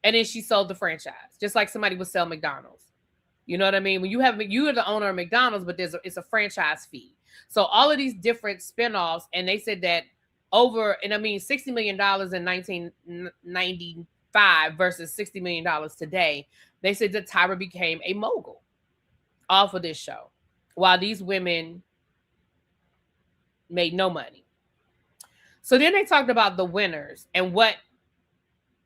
and then she sold the franchise, just like somebody would sell McDonald's. You know what I mean? When you are the owner of McDonald's, but it's a franchise fee. So all of these different spinoffs, and they said that $60 million in 1995 versus $60 million today. They said that Tyra became a mogul off of this show, while these women made no money. So then they talked about the winners and what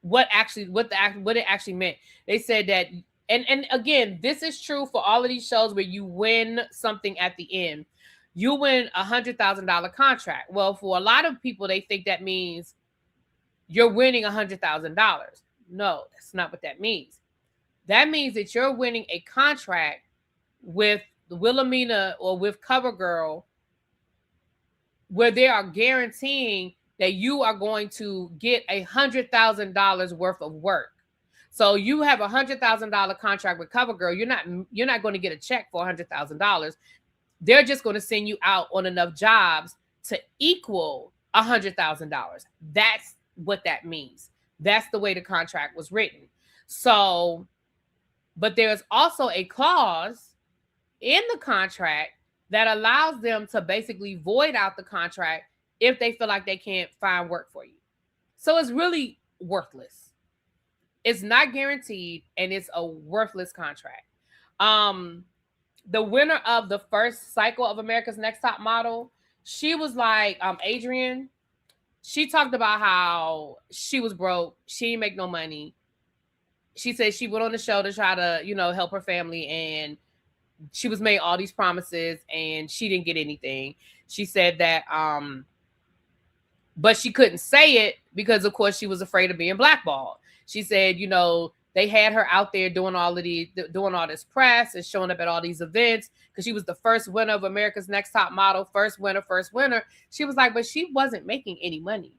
it actually meant. They said that, and again, this is true for all of these shows where you win something at the end. You win $100,000 contract. Well, for a lot of people, they think that means you're winning $100,000. No, that's not what that means. That means that you're winning a contract with Wilhelmina or with CoverGirl, where they are guaranteeing that you are going to get $100,000 worth of work. So you have a $100,000 contract with CoverGirl. You're not going to get a check for $100,000. They're just going to send you out on enough jobs to equal $100,000. That's what that means. That's the way the contract was written. So, but there's also a clause in the contract that allows them to basically void out the contract if they feel like they can't find work for you. So it's really worthless. It's not guaranteed, and it's a worthless contract. The winner of the first cycle of America's Next Top Model, she was like, Adrienne, she talked about how she was broke. She didn't make no money. she said she went on the show to try to, help her family, and she was made all these promises and she didn't get anything. She said that but she couldn't say it because of course she was afraid of being blackballed. She said, they had her out there doing all this press and showing up at all these events because she was the first winner of America's Next Top Model, first winner. She was like, but she wasn't making any money.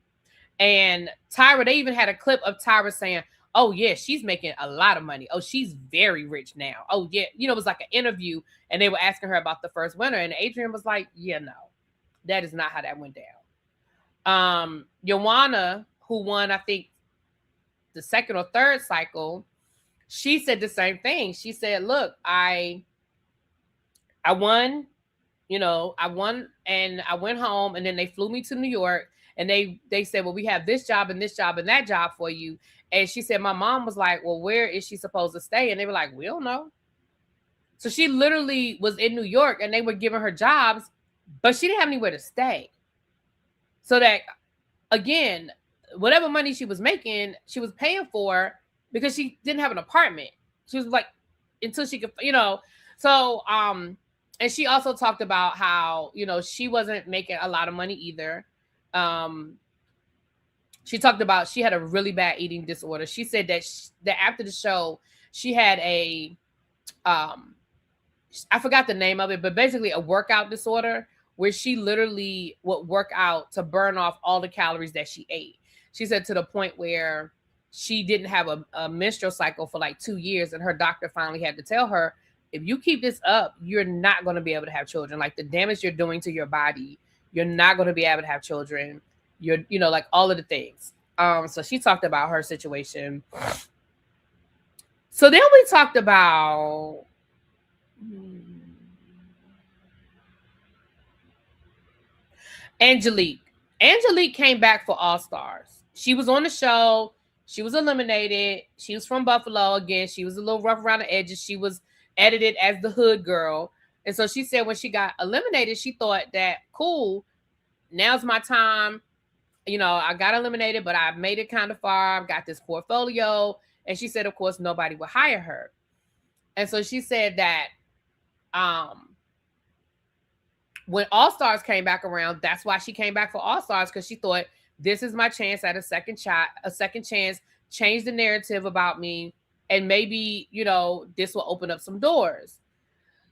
And Tyra, they even had a clip of Tyra saying, oh yeah, she's making a lot of money. Oh, she's very rich now. Oh yeah. It was like an interview and they were asking her about the first winner. And Adrienne was like, yeah, no, that is not how that went down. Joanna, who won, I think, the second or third cycle, she said the same thing. She said, look, I won, I won and I went home and then they flew me to New York and they said, well, we have this job and that job for you. And she said, my mom was like, well, where is she supposed to stay? And they were like, we don't know. So she literally was in New York and they were giving her jobs, but she didn't have anywhere to stay. So that, again, whatever money she was making, she was paying for because she didn't have an apartment. She was like, until she could, So, and she also talked about how, she wasn't making a lot of money either. She talked about she had a really bad eating disorder. She said that that after the show, she had a, I forgot the name of it, but basically a workout disorder where she literally would work out to burn off all the calories that she ate. She said to the point where she didn't have a menstrual cycle for like 2 years. And her doctor finally had to tell her, if you keep this up, you're not going to be able to have children. Like the damage you're doing to your body, you're not going to be able to have children. You're, like all of the things. So she talked about her situation. So then we talked about Angelique. Angelique came back for All Stars. She was on the show. She was eliminated. She was from Buffalo. Again, she was a little rough around the edges. She was edited as the hood girl. And so she said when she got eliminated, she thought that, cool, now's my time. I got eliminated, but I made it kind of far. I've got this portfolio. And she said, of course, nobody would hire her. And so she said that when All Stars came back around, that's why she came back for All Stars, because she thought, this is my chance at a second chance, change the narrative about me, and maybe, this will open up some doors.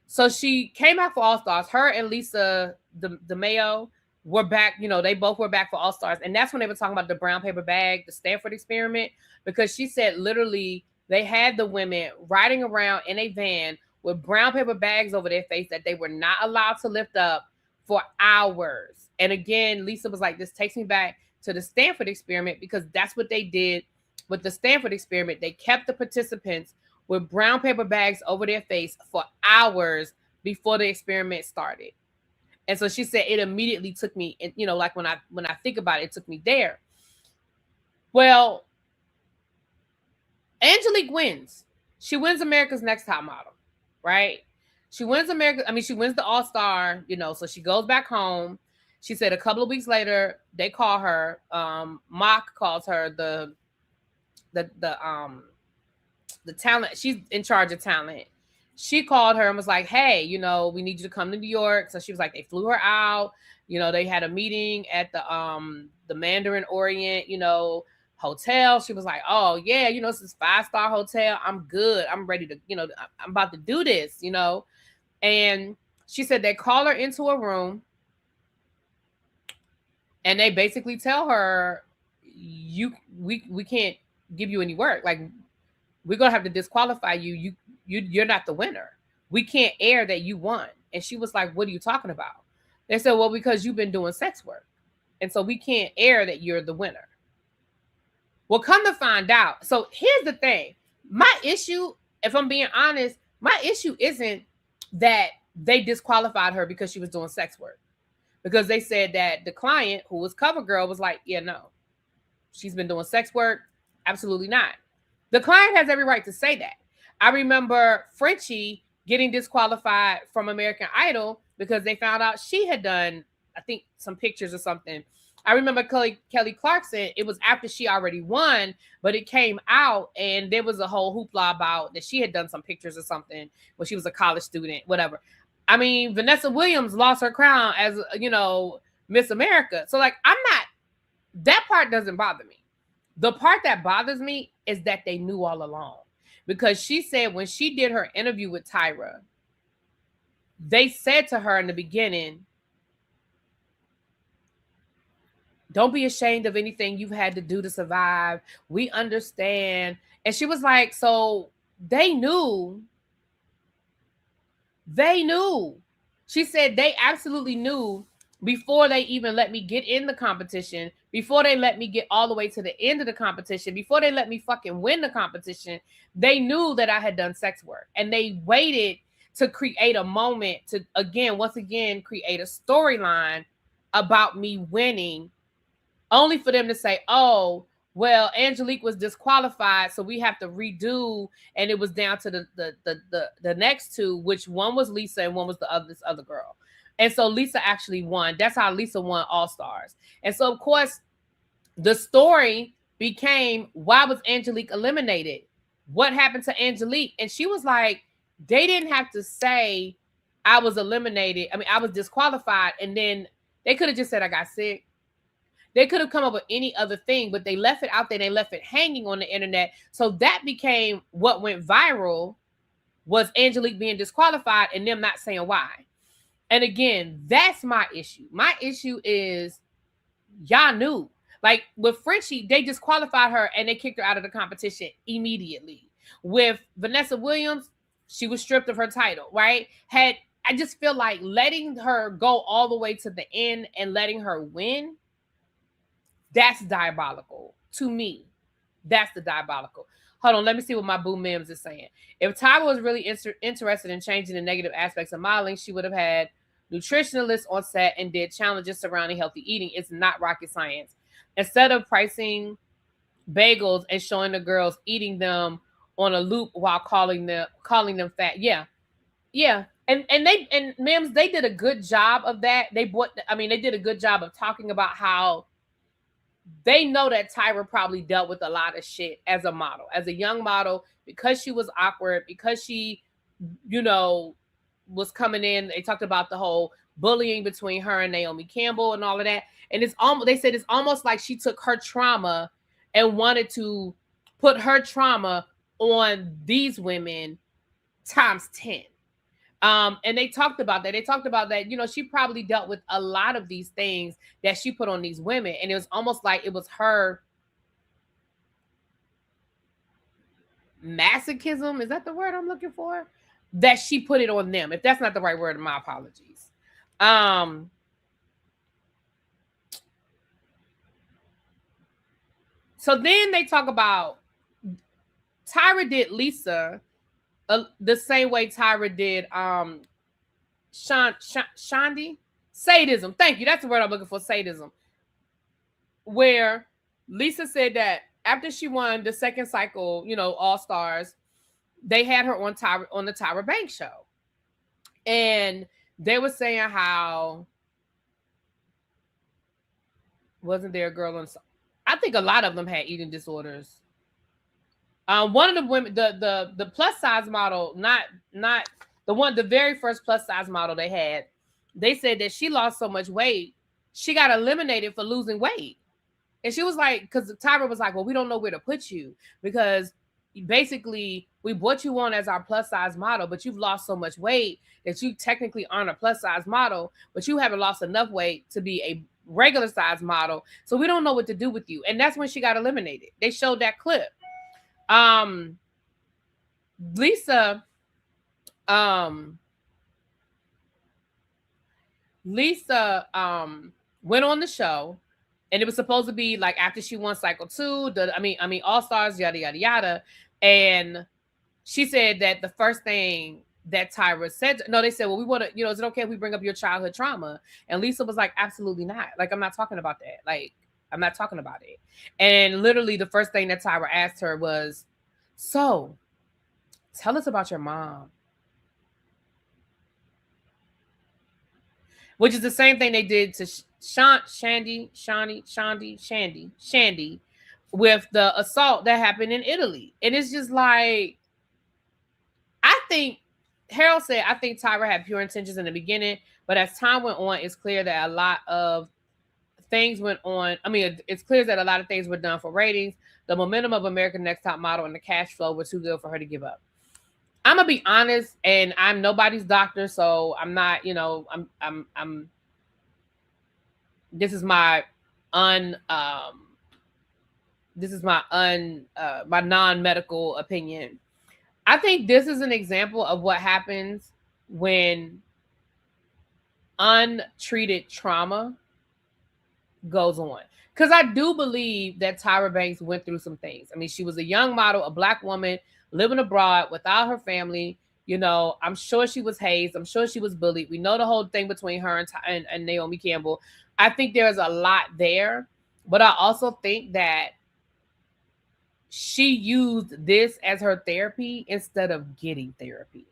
So she came back for All Stars. Her and Lisa DeMayo were back, they both were back for All Stars. And that's when they were talking about the brown paper bag, the Stanford experiment, because she said literally they had the women riding around in a van with brown paper bags over their face that they were not allowed to lift up for hours. And again, Lisa was like, this takes me back to the Stanford experiment, because that's what they did with the Stanford experiment. They kept the participants with brown paper bags over their face for hours before the experiment started. And so she said it immediately took me, like when I think about it, it took me there. Well, Angelique wins. She wins America's Next Top Model, right? She wins she wins the All-Star, so she goes back home. She said a couple of weeks later, they call her, Mock calls her the talent. She's in charge of talent. She called her and was like, hey, we need you to come to New York. So she was like, they flew her out. They had a meeting at the Mandarin Orient, hotel. She was like, oh yeah, this is 5-star hotel. I'm good. I'm ready to, I'm about to do this, And she said they call her into a room and they basically tell her, we can't give you any work. Like, we're gonna have to disqualify you. You're not the winner. We can't air that you won. And she was like, what are you talking about? They said, well, because you've been doing sex work. And so we can't air that you're the winner. Well, come to find out. So here's the thing. My issue, if I'm being honest, my issue isn't that they disqualified her because she was doing sex work. Because they said that the client, who was CoverGirl, was like, yeah, no, she's been doing sex work. Absolutely not. The client has every right to say that. I remember Frenchie getting disqualified from American Idol because they found out she had done, I think, some pictures or something I remember Kelly Clarkson, it was after she already won, but it came out and there was a whole hoopla about that she had done some pictures or something when she was a college student, whatever. I mean, Vanessa Williams lost her crown as, Miss America. So, like, that part doesn't bother me. The part that bothers me is that they knew all along. Because she said when she did her interview with Tyra, they said to her in the beginning, don't be ashamed of anything you've had to do to survive. We understand. And she was like, so they knew. They knew. She said they absolutely knew before they even let me get in the competition, before they let me get all the way to the end of the competition, before they let me fucking win the competition, they knew that I had done sex work. And they waited to create a moment to, once again, create a storyline about me winning, only for them to say, oh, well, Angelique was disqualified, so we have to redo, and it was down to the next two, which one was Lisa and one was this other girl. And so Lisa actually won. That's how Lisa won All Stars. And so, of course, the story became, why was Angelique eliminated? What happened to Angelique? And she was like, they didn't have to say I was eliminated. I mean, I was disqualified. And then they could have just said I got sick. They could have come up with any other thing, but they left it out there. They left it hanging on the internet. So that became what went viral, was Angelique being disqualified and them not saying why. And again, that's my issue. My issue is y'all knew. Like with Frenchie, they disqualified her and they kicked her out of the competition immediately. With Vanessa Williams, she was stripped of her title, right? I just feel like letting her go all the way to the end and letting her win, that's diabolical to me. That's the diabolical. Hold on, let me see what my boo Mims is saying. If Tyra was really interested in changing the negative aspects of modeling, she would have had nutritionalists on set and did challenges surrounding healthy eating. It's not rocket science. Instead of pricing bagels and showing the girls eating them on a loop while calling them fat. Yeah. And Mims, they did a good job of that. They did a good job of talking about how they know that Tyra probably dealt with a lot of shit as a model, as a young model, because she was awkward, because she, was coming in. They talked about the whole bullying between her and Naomi Campbell and all of that. And they said it's almost like she took her trauma and wanted to put her trauma on these women times 10. And they talked about that. They talked about that, she probably dealt with a lot of these things that she put on these women. And it was almost like it was her masochism. Is that the word I'm looking for? That she put it on them. If that's not the right word, my apologies. So then they talk about Tyra did Lisa the same way Tyra did Shandi. Sadism. Thank you. That's the word I'm looking for. Sadism. Where Lisa said that after she won the second cycle, All Stars, they had her on the Tyra Banks show. And they were saying how wasn't there a girl on, I think a lot of them had eating disorders. One of the women, the plus size model, not the very first plus size model they had, they said that she lost so much weight, she got eliminated for losing weight. And she was like, because Tyra was like, well, we don't know where to put you, because basically we brought you on as our plus size model, but you've lost so much weight that you technically aren't a plus size model, but you haven't lost enough weight to be a regular size model. So we don't know what to do with you. And that's when she got eliminated. They showed that clip. Lisa went on the show, and it was supposed to be like after she won cycle 2, All Stars, yada yada yada. And she said that the first thing that Tyra said, they said, well, we want to, is it okay if we bring up your childhood trauma? And Lisa was like, absolutely not. Like, I'm not talking about that. Like, I'm not talking about it. And literally the first thing that Tyra asked her was, so tell us about your mom. which is the same thing they did to Shandy with the assault that happened in Italy. And it's just like, I think Harold said, I think Tyra had pure intentions in the beginning, but as time went on, it's clear that a lot of things went on. I mean, it's clear that a lot of things were done for ratings. The momentum of American Next Top Model and the cash flow were too good for her to give up. I'm gonna be honest, and I'm nobody's doctor, so I'm not, you know, I'm this is my my non-medical opinion. I think this is an example of what happens when untreated trauma goes on. Because I do believe that Tyra Banks went through some things. I mean, she was a young model, a Black woman living abroad without her family. You know, I'm sure she was hazed. I'm sure she was bullied. We know the whole thing between her and Naomi Campbell. I think there's a lot there. But I also think that she used this as her therapy instead of getting therapy.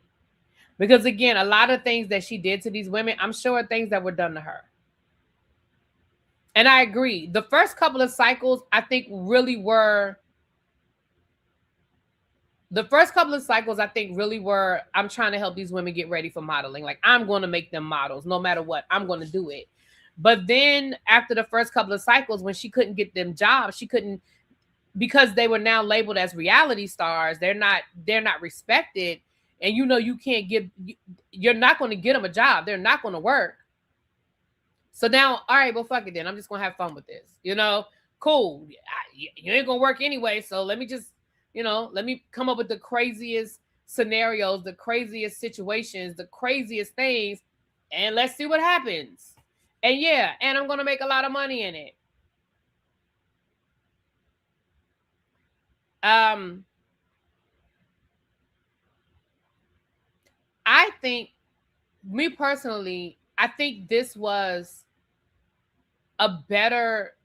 Because again, a lot of things that she did to these women, I'm sure are things that were done to her. And I agree. The first couple of cycles, I think really were, I'm trying to help these women get ready for modeling. Like, I'm going to make them models no matter what. I'm going to do it. But then after the first couple of cycles, when she couldn't get them jobs, she couldn't, because they were now labeled as reality stars. They're not respected. And you know, you're not going to get them a job. They're not going to work. So now, all right, well, fuck it then. I'm just going to have fun with this. You know, cool. You ain't going to work anyway. So let me just, you know, let me come up with the craziest scenarios, the craziest situations, the craziest things, and let's see what happens. And yeah, and I'm going to make a lot of money in it. I think, me personally, I think this was a better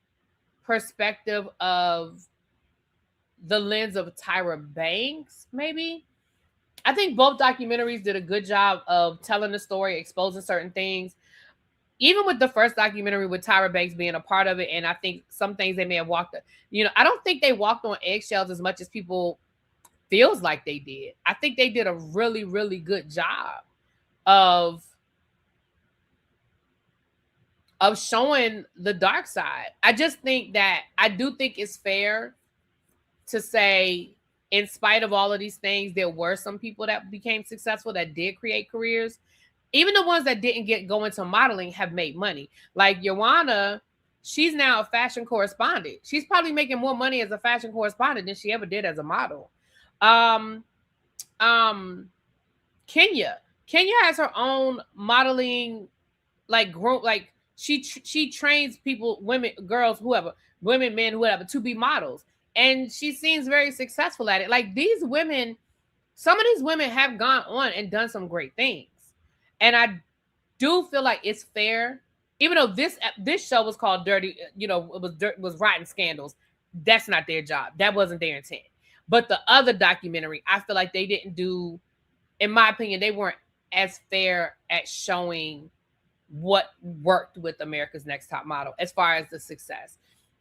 perspective of the lens of Tyra Banks, maybe. I think both documentaries did a good job of telling the story, exposing certain things. Even with the first documentary with Tyra Banks being a part of it, and I think some things they may have walked, you know, I don't think they walked on eggshells as much as people feels like they did. I think they did a really, really good job of showing the dark side. I just think that, I do think it's fair to say, in spite of all of these things, there were some people that became successful that did create careers. Even the ones that didn't go into modeling have made money. Like Joanna, she's now a fashion correspondent. She's probably making more money as a fashion correspondent than she ever did as a model. Kenya has her own modeling like group. Like she trains people, women, girls, whoever, women, men, whoever, to be models. And she seems very successful at it. Like these women, some of these women have gone on and done some great things. And I do feel like it's fair, even though this show was called Dirty, you know, it was Rotten Scandals. That's not their job. That wasn't their intent. But the other documentary, I feel like they didn't do, in my opinion, they weren't as fair at showing what worked with America's Next Top Model as far as the success.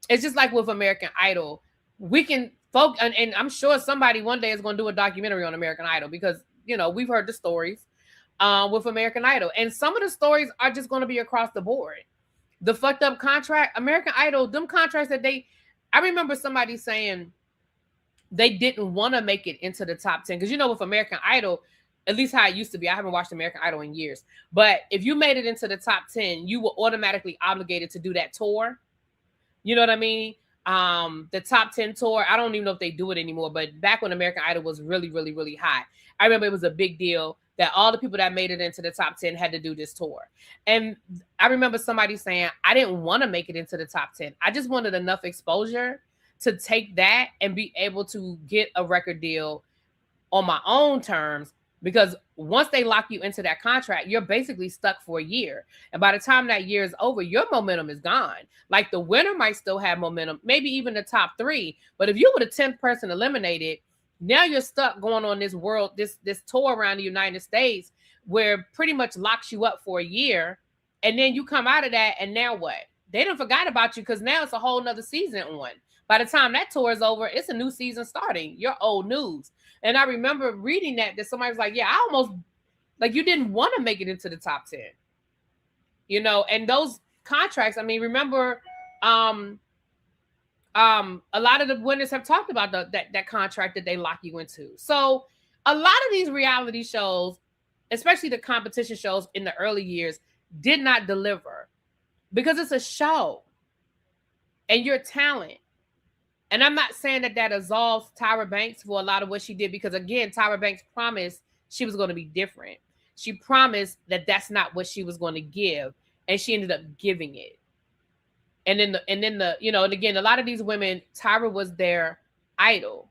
It's just like with American Idol. We can focus, and I'm sure somebody one day is going to do a documentary on American Idol because, you know, we've heard the stories with American Idol. And some of the stories are just going to be across the board. The fucked up contract, American Idol, them contracts that I remember somebody saying they didn't want to make it into the top 10. Because, you know, with American Idol, at least how it used to be, I haven't watched American Idol in years. But if you made it into the top 10, you were automatically obligated to do that tour. You know what I mean? The top 10 tour, I don't even know if they do it anymore, but back when American Idol was really, really, really high, I remember it was a big deal that all the people that made it into the top 10 had to do this tour. And I remember somebody saying, I didn't want to make it into the top 10. I just wanted enough exposure to take that and be able to get a record deal on my own terms. Because once they lock you into that contract, you're basically stuck for a year. And by the time that year is over, your momentum is gone. Like the winner might still have momentum, maybe even the top 3. But if you were the 10th person eliminated, now you're stuck going on this tour around the United States where pretty much locks you up for a year. And then you come out of that, and now what? They done forgot about you because now it's a whole nother season on. By the time that tour is over, it's a new season starting. You're old news. And I remember reading that somebody was like, yeah, I almost, like, you didn't want to make it into the top 10. You know, and those contracts, I mean, remember, a lot of the winners have talked about that contract that they lock you into. So a lot of these reality shows, especially the competition shows in the early years, did not deliver because it's a show and your talent. And I'm not saying that absolves Tyra Banks for a lot of what she did, because again, Tyra Banks promised she was going to be different. She promised that that's not what she was going to give, and she ended up giving it. And then you know, and again, a lot of these women, Tyra was their idol.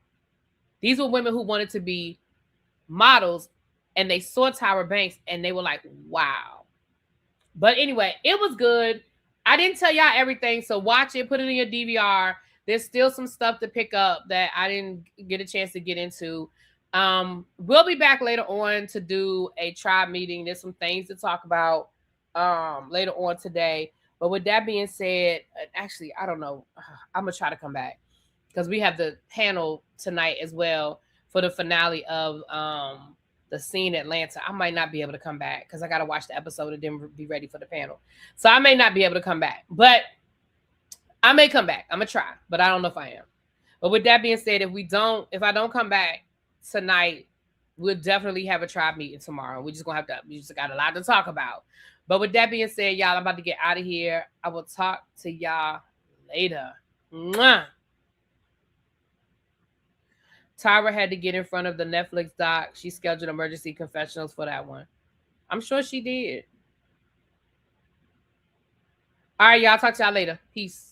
These were women who wanted to be models, and they saw Tyra Banks and they were like, wow. But anyway, it was good. I didn't tell y'all everything, so watch it, put it in your DVR. There's still some stuff to pick up that I didn't get a chance to get into. We'll be back later on to do a tribe meeting. There's some things to talk about later on today. But with that being said, actually, I don't know. I'm going to try to come back because we have the panel tonight as well for the finale of the scene Atlanta. I might not be able to come back because I got to watch the episode and then be ready for the panel. So I may not be able to come back, but I may come back. I'm going to try, but I don't know if I am. But with that being said, if I don't come back tonight, we'll definitely have a tribe meeting tomorrow. We just got a lot to talk about. But with that being said, y'all, I'm about to get out of here. I will talk to y'all later. Mwah. Tyra had to get in front of the Netflix doc. She scheduled emergency confessionals for that one. I'm sure she did. All right, y'all. Talk to y'all later. Peace.